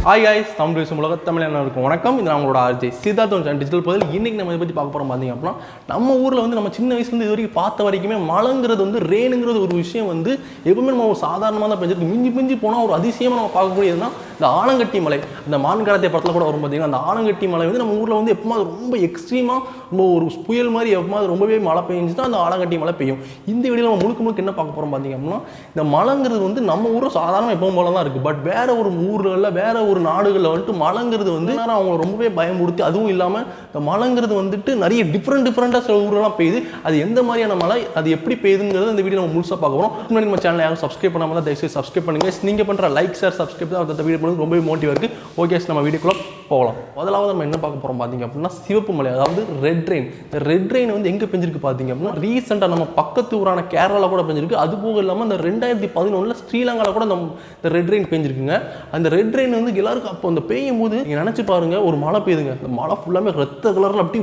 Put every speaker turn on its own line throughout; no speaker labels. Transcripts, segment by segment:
Hi guys, Tamil பேசும் உலக தமிழர்களுக்கு வணக்கம். இது நம்மளோட ஆர்ஜே சித்தார்த் அண்ட் டிஜிட்டல் பதில். இன்னைக்கு நம்ம இதை பற்றி பார்க்க போகிறோம். பார்த்தீங்க அப்படின்னா நம்ம ஊரில் வந்து நம்ம சின்ன வயசுலேருந்து இது வரைக்கும் பார்த்த வரைக்குமே மழைங்கிறது வந்து ரெயினுங்கிறது ஒரு விஷயம் வந்து எப்பவுமே நம்ம ஒரு சாதாரணமாக தான் பெஞ்சிருக்கு. மிஞ்சி போனால் ஒரு அதிசயமாக நம்ம பார்க்கக்கூடியதுன்னா இந்த ஆலங்கட்டி மலை. இந்த மான்காரத்தை படத்தில் கூட வரும். பார்த்தீங்கன்னா அந்த ஆலங்கட்டி மலை வந்து நம்ம ஊரில் வந்து எப்போது ரொம்ப எக்ஸ்ட்ரீமாக ரொம்ப ஒரு புயல் மாதிரி எப்போது ரொம்பவே மழை பெஞ்சுன்னா அந்த ஆலங்கட்டி மலை பெய்யும். இந்த வீடியோவில் நம்ம முழுக்க என்ன பார்க்க போகிறோம் பார்த்தீங்க அப்படின்னா இந்த மழைங்கிறது வந்து நம்ம ஊரில் சாதாரண எப்பவும் போல தான் இருக்குது. பட் வேற ஒரு ஊர்களில் வேற ஒரு நாடுகளில் வந்துட்டு மழைங்கிறது வந்து அவங்க ரொம்பவே பயமுறுத்தி, அதுவும் இல்லாமல் இந்த மழைங்கிறது வந்துட்டு நிறைய டிஃப்ரெண்ட்டாக சில ஊரெல்லாம் பெய்யுது. அது எந்த மாதிரியான மழை, அது எப்படி பெய்யுதுங்கிறது இந்த வீடியோ நம்ம முழுசாக பார்க்க போகிறோம். முன்னாடி நம்ம சேனல் யாரும் சப்ஸ்கிரைப் பண்ணாமல் தான் தயவுசெய்து சப்ஸ்கிரைப் பண்ணுங்க. நீங்கள் பண்ணுற லைக் ஷேர் சப்ஸ்கிரைப் தான் அந்த வீடியோ பண்ணுறது ரொம்பவே மோட்டிவாக இருக்குது. ஓகே, நம்ம வீடியோக்குள்ள போகலாம். முதலாவது நம்ம என்ன பார்க்க போகிறோம் பார்த்தீங்க அப்படின்னா சிவப்பு மலை, அதாவது ரெட் ரெயின். இந்த ரெட் ரெயின் வந்து எங்கே பெஞ்சிருக்கு பார்த்தீங்க அப்படின்னா ரீசெண்டாக நம்ம பக்கத்து ஊரான கேரளா கூட பெஞ்சிருக்கு. அது போக இல்லாமல் இந்த 2011 ஸ்ரீலங்காவில் கூட இந்த ரெட் ரெயின் பெஞ்சிருக்குங்க. அந்த ரெட் ரெயின் வந்து எல்லாருக்கும் அப்போ அந்த பெய்யும் போது நீங்கள் நினச்சி பாருங்க, ஒரு மழை பெய்யுதுங்க. அந்த மழை ஃபுல்லாமே ரத்த கலரில் அப்படி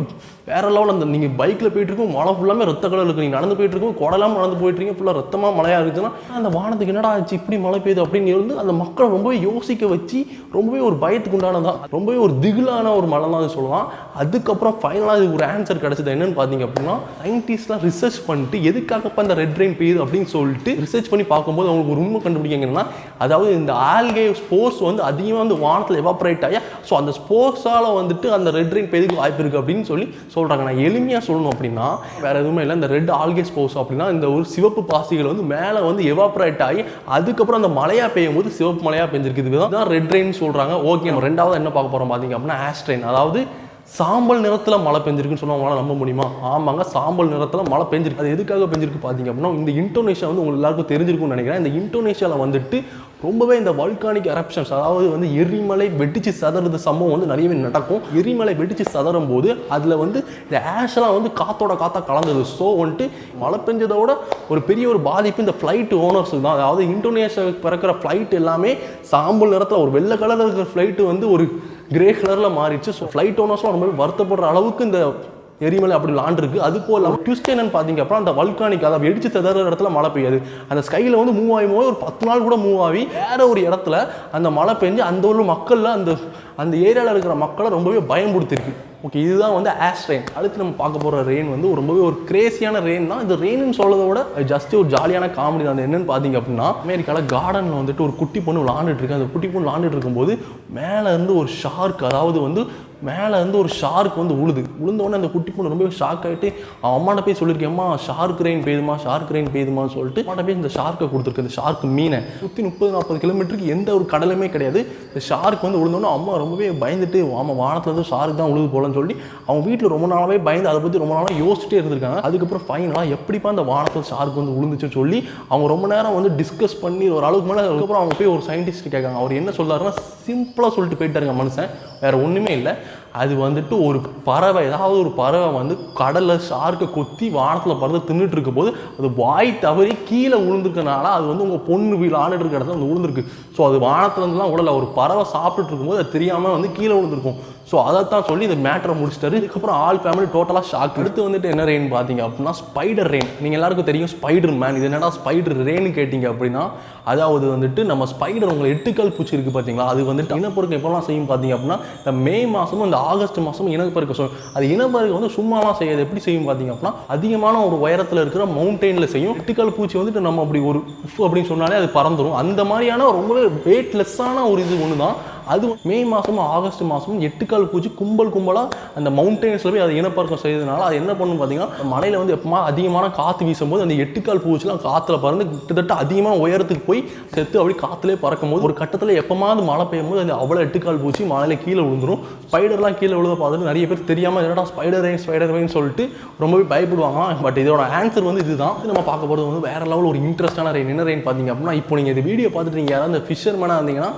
வேற லெவலில் அந்த நீங்கள் பைக்கில் போயிட்டு இருக்கும் மழை ஃபுல்லாமே ரத்த கலர் இருக்குது. நீங்கள் நடந்து போயிட்டு இருக்கும் குடலாம் நடந்து போயிட்டு இருக்கீங்க, ஃபுல்லாக ரத்தமாக மழையாக இருக்குதுன்னா அந்த வானத்துக்கு என்னடா ஆச்சு இப்படி மழை பெய்யுது அப்படின்னு வந்து அந்த மக்களை ரொம்பவே யோசிக்க வச்சு ரொம்பவே ஒரு பயத்துக்கு உண்டானதான், ரொம்பவே ஒரு திகிலான ஒரு மழை தான் அது சொல்லலாம். அதுக்கப்புறம் ஃபைனலாக இது ஒரு ஆன்சர் கிடைச்சது என்னன்னு பார்த்தீங்க அப்படின்னா சயின்டிஸ்ட்லாம் ரிசர்ச் பண்ணிட்டு எதுக்காகப்ப அந்த ரெட் ரெயின் பெய்யுது அப்படின்னு சொல்லிட்டு ரிசர்ச் பண்ணி பார்க்கும்போது அவங்களுக்கு ஒரு உண்மை கண்டுபிடிங்கன்னா, அதாவது இந்த ஆல்கே ஸ்போர்ஸ் வந்து அதிகமாக வந்து வானத்தில் எவாப்ரேட் ஆகி ஸோ அந்த ஸ்போர்ட்ஸால் வந்துட்டு அந்த ரெட் ரெயின் பெய்துக்கு வாய்ப்பு இருக்குது அப்படின்னு சொல்லி சொல்கிறாங்க. நான் எளிமையாக சொல்லணும் அப்படின்னா வேறு எதுவுமே இல்லை. இந்த ரெட் ஆல்கே ஸ்போர்ஸ் அப்படின்னா இந்த ஒரு சிவப்பு பாசிகள் வந்து மேலே வந்து எவாப்ரேட் ஆகி அதுக்கப்புறம் அந்த மழையாக பெய்யும் போது சிவப்பு மழையாக பெஞ்சிருக்கு. தான் ரெட் ரெயின் சொல்கிறாங்க. ஓகே, நம்ம ரெண்டாவது என்ன பார்க்க போகிறோம் பார்த்தீங்க அப்படின்னா ஆஸ்ட்ரெயின், அதாவது சாம்பல் நிறத்தில் மழை பெஞ்சிருக்குன்னு சொன்னால் அவங்களால நம்ப முடியுமா? ஆமாங்க, சாம்பல் நிறத்தில் மழை பெஞ்சிருக்கு. அது எதுக்காக பெஞ்சிருக்கு பார்த்தீங்க அப்படின்னா இந்த இந்தோனேஷியா வந்து உங்களுக்கு எல்லாருக்கும் தெரிஞ்சிருக்கும்னு நினைக்கிறேன். இந்த இந்தோனேஷியாவில் வந்துட்டு ரொம்பவே இந்த வால்கானிக் எரப்ஷன்ஸ், அதாவது வந்து எரிமலை வெடிச்சு சதறது சம்பவம் வந்து நிறையவே நடக்கும். எரிமலை வெடிச்சு சதறும் போது அதில் வந்து இந்த ஆஷெல்லாம் வந்து காத்தா கலந்தது. ஸோ வந்துட்டு மழை பெஞ்சதோட ஒரு பெரிய ஒரு பாதிப்பு இந்த ஃப்ளைட் ஓனர்ஸுக்கு தான். அதாவது இந்தோனேஷியாவுக்கு பிறக்கிற ஃப்ளைட் எல்லாமே சாம்பல் நிறத்தில் ஒரு வெள்ளை கலரில் இருக்கிற ஃப்ளைட்டு வந்து ஒரு கிரே கலரில் மாறிடுச்சு. ஸோ ஃப்ளைட் ஓனர்ஸ்லாம் ரொம்ப வருத்தப்படுற அளவுக்கு இந்த எரிமலை அப்படி லாண்டிருக்கு. அது போல் ட்விஸ்ட் என்னன்னு பார்த்தீங்க அப்புறம் அந்த வல்கானிக், அதாவது வெடிச்சு ததற இடத்துல மழை பெய்யாது. அந்த ஸ்கையில் வந்து மூவ் ஆகி ஒரு 10 நாள் கூட மூவ் ஆகி வேற ஒரு இடத்துல அந்த மழை பெஞ்சு அந்த உள்ள மக்களில் அந்த ஏரியாவில் இருக்கிற மக்களை ரொம்பவே பயன்படுத்திருக்கு. ஓகே, இதுதான் வந்து ஆஸ்ட்ரெயின். அடுத்து நம்ம பார்க்க போகிற ரெயின் வந்து ரொம்பவே ஒரு கிரேசியான ரெயின் தான். இது ரெயின்னு சொல்றதை விட ஜஸ்ட் ஒரு ஜாலியான காமெடி தான். அது என்னன்னு பார்த்தீங்க அப்படின்னா அமெரிக்காவில் கார்டனில் வந்துட்டு ஒரு குட்டி பொண்ணு விளாண்டுட்டு இருக்கு. அந்த குட்டி பொண்ணு விளாண்டுட்டு இருக்கும்போது மேலே இருந்து ஒரு ஷார்க், அதாவது வந்து மேலே இருந்து ஒரு ஷார்க் வந்து உளுந்தோடனே அந்த குட்டி பொண்ணு ரொம்ப ஷாக் ஆகிட்டு அவன் அம்மாட்ட போய் சொல்லியிருக்கேன், அம்மா ஷார்க் ரெயின் பெய்யுதுமான்னு சொல்லிட்டு அம்மாட்ட போய் இந்த ஷார்க்கை கொடுத்துருக்கு. இந்த ஷார்க் மீனை சுற்றி 30-40 கிலோமீட்டருக்கு எந்த ஒரு கடலுமே கிடையாது. இந்த ஷார்க் வந்து உளுந்தோடனே அம்மா ரொம்பவே பயந்துட்டு ஆமாம் வானத்தில் வந்து ஷார்க் தான் உழுது போலன்னு சொல்லி அவங்க வீட்டில் ரொம்ப நாளாவே பயந்து அதை பற்றி ரொம்ப நாளாக யோசிச்சுட்டே இருந்திருக்காங்க. அதுக்கப்புறம் ஃபைனலாக எப்படிப்பா அந்த வானத்தில் ஷார்க் வந்து உழுந்துச்சுன்னு சொல்லி அவங்க ரொம்ப நேரம் வந்து டிஸ்கஸ் பண்ணி ஒரு அளவுக்கு மேலே அதுக்கப்புறம் அவங்க போய் ஒரு சயின்டிஸ்ட் கேட்காங்க. அவர் என்ன சொல்றாருன்னா சிம்பிளாக சொல்லிட்டு போயிட்டாருங்க மனுஷன், வேற ஒன்றுமே இல்லை. அது வந்துட்டு ஒரு பறவை, ஏதாவது ஒரு பறவை வந்து கடலில் ஷார்க்கை கொத்தி வானத்தில் பறந்து தின்னுட்டு இருக்க போது அது வாய் தவறி கீழே விழுந்துருக்கனால அது வந்து உங்கள் பொண்ணு விளாண்டுட்டு இருக்க இடத்துல வந்து விழுந்துருக்கு. ஸோ அது வானத்துலேருந்துலாம் உடல ஒரு பறவை சாப்பிட்டுட்டு இருக்கும்போது அது தெரியாமல் வந்து கீழே விழுந்திருக்கும். ஸோ அதைத்தான் சொல்லி இந்த மேட்டரை முடிச்சிட்டாரு. இதுக்கப்புறம் ஆல் ஃபேமிலி டோட்டலாக ஷாக். அடுத்து வந்துட்டு என்ன ரெயின் பார்த்தீங்க அப்படின்னா ஸ்பைடர் ரெயின். நீங்கள் எல்லாருக்கும் தெரியும் ஸ்பைடர் மேன். இது என்னடா ஸ்பைடர் ரெயின்னு கேட்டிங்க அப்படின்னா அதாவது வந்துட்டு நம்ம ஸ்பைடர் உங்களை 8 கால் பூச்சி இருக்குது பார்த்தீங்களா, அது வந்துட்டு இனப்பெருக்கம் எப்போலாம் செய்யும் பார்த்தீங்க அப்படின்னா இந்த மே மாதமும் இந்த ஆகஸ்ட் மாதமும் இனப்பெருக்கம் செய்யும். அது இனப்பெருக்கம் வந்து சும்மாலாம் செய்யாது. எப்படி செய்யும் பார்த்தீங்க அப்படின்னா அதிகமான ஒரு உயரத்தில் இருக்கிற மவுண்டெயினில் செய்யும். 8 கால் பூச்சி வந்துட்டு நம்ம அப்படி ஒரு அப்படின்னு சொன்னாலே அது பறந்துடும். அந்த மாதிரியான ரொம்பவே வெயிட்லெஸ்ஸான ஒரு இது ஒன்று தான் அது. மே மாதமும் ஆகஸ்ட் மாதமும் 8 கால் பூச்சி கும்பலாக அந்த மவுண்டெயின்ஸில் போய் அது இனப்பெருக்கம் செய்யறதுனால அது என்ன பண்ணும் பார்த்தீங்கன்னா மலையில் வந்து எப்போ அதிகமான காற்று வீசும்போது அந்த 8 கால் பூச்சிலாம் காற்றுல பறந்து கிட்டத்தட்ட அதிகமான உயரத்துக்கு போய் செத்து அப்படி காற்றுலேயே பறக்கும் போது ஒரு கட்டத்தில் எப்போமாவது மழை பெய்யும் போது அந்த அவ்வளோ 8 கால் பூச்சி மலையில் கீழே விழுந்துடும். ஸ்பைடர்லாம் கீழே விழுத பார்த்துட்டு நிறைய பேர் தெரியாமல் என்னடா ஸ்பைடர் ரெயின் சொல்லிட்டு ரொம்பவே பயப்படுவாங்க. பட் இதோட ஆன்சர் வந்து இதுதான். நம்ம பார்க்க போகிறது வந்து வேற லெவல் ஒரு இன்ட்ரெஸ்டான ரெயின். என்ன ரெயின் பார்த்தீங்க அப்படின்னா இப்போ நீங்கள் இந்த வீடியோ பார்த்துட்டு நீங்கள் யாராவது இந்த ஃபிஷர்மேனாக இருந்தீங்கன்னா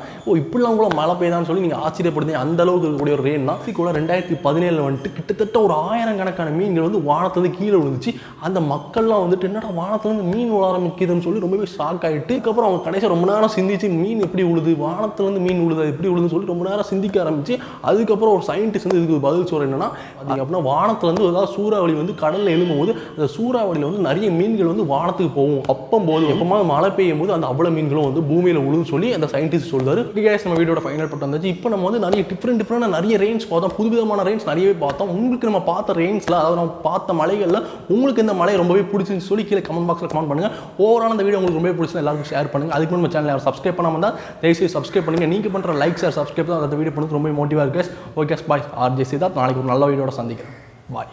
இப்படிலாம் கூட மழை பெய்தான்னு சொல்லி நீங்கள் ஆச்சரியப்படுத்தீங்க. அந்த அளவுக்கு இருக்கக்கூடிய ஒரு ரெயின் தான். கூட 2017 வந்துட்டு கிட்டத்தட்ட ஒரு 1000 கணக்கான மீன்கள் வந்து வானத்துலேருந்து கீழே விழுந்துச்சு. அந்த மக்கள்லாம் வந்துட்டு என்னடா வானத்துலேருந்து மீன் விழ ஆரம்பிக்குதுன்னு சொல்லி ரொம்பவே ஷாக் ஆகிட்டு அதுக்கப்புறம் அவங்க கடைசியாக ரொம்ப நேரம் சிந்திச்சு மீன் எப்படி உழுது, வானத்துலேருந்து மீன் உழுது எப்படி உழுதுன்னு சொல்லி ரொம்ப நேரம் சிந்திக்க ஆரம்பிச்சு அதுக்கப்புறம் ஒரு சயின்டிஸ்ட் வந்து இதுக்கு பதில் சொல்ற என்னன்னா பார்த்தீங்க அப்படின்னா வானத்துலேருந்து ஏதாவது சூறாவளி வந்து கடலில் எழும்பும்போது அந்த சூறாவளியில் வந்து நிறைய மீன்கள் வந்து வானத்துக்கு போகும். அப்போது எப்போமா மழை பெய்யும் போது அந்த அவ்வளோ மீன்களும் வந்து பூமியில் உழுதுன்னு சொல்லி அந்த சயின்டிஸ்ட் சொல்றாரு. நம்ம வீடியோட ஃபைனல் ஏற்பட்டு வந்துச்சு. இப்போ நம்ம வந்து நிறைய டிஃப்ரெண்டான நிறைய ரெயின்ஸ் பார்த்தோம், புதுவிதமான ரெயின்ஸ் நிறையவே பார்த்தோம். உங்களுக்கு நம்ம பார்த்த ரெயின்ஸில், அதாவது நம்ம பார்த்த மலைகளில் உங்களுக்கு இந்த மலை ரொம்பவே பிடிச்சின்னு சொல்லி கீழே கமெண்ட் பாக்ஸில் கமெண்ட் பண்ணுங்கள். ஓவரால் அந்த வீடியோ உங்களுக்கு ரொம்பவே பிடிச்சி எல்லாருக்கும் ஷேர் பண்ணுங்கள். அதுக்கு நம்ம சேனல் யாரும் சப்ஸ்கிரைப் பண்ணாமல் தான் தயவுசெய்து சப்ஸ்கிரைப் பண்ணுங்கள். நீங்கள் பண்ணுற லைக்ஸ் ஆர் சப்ஸ்கிரைப் தான் அந்த வீடியோ பண்ணுறது ரொம்ப மோட்டிவாக இருக்குது. Okay bye, RJ Siddharth. நாளைக்கு ஒரு நல்ல வீடியோட சந்திக்கிறேன். பாய்.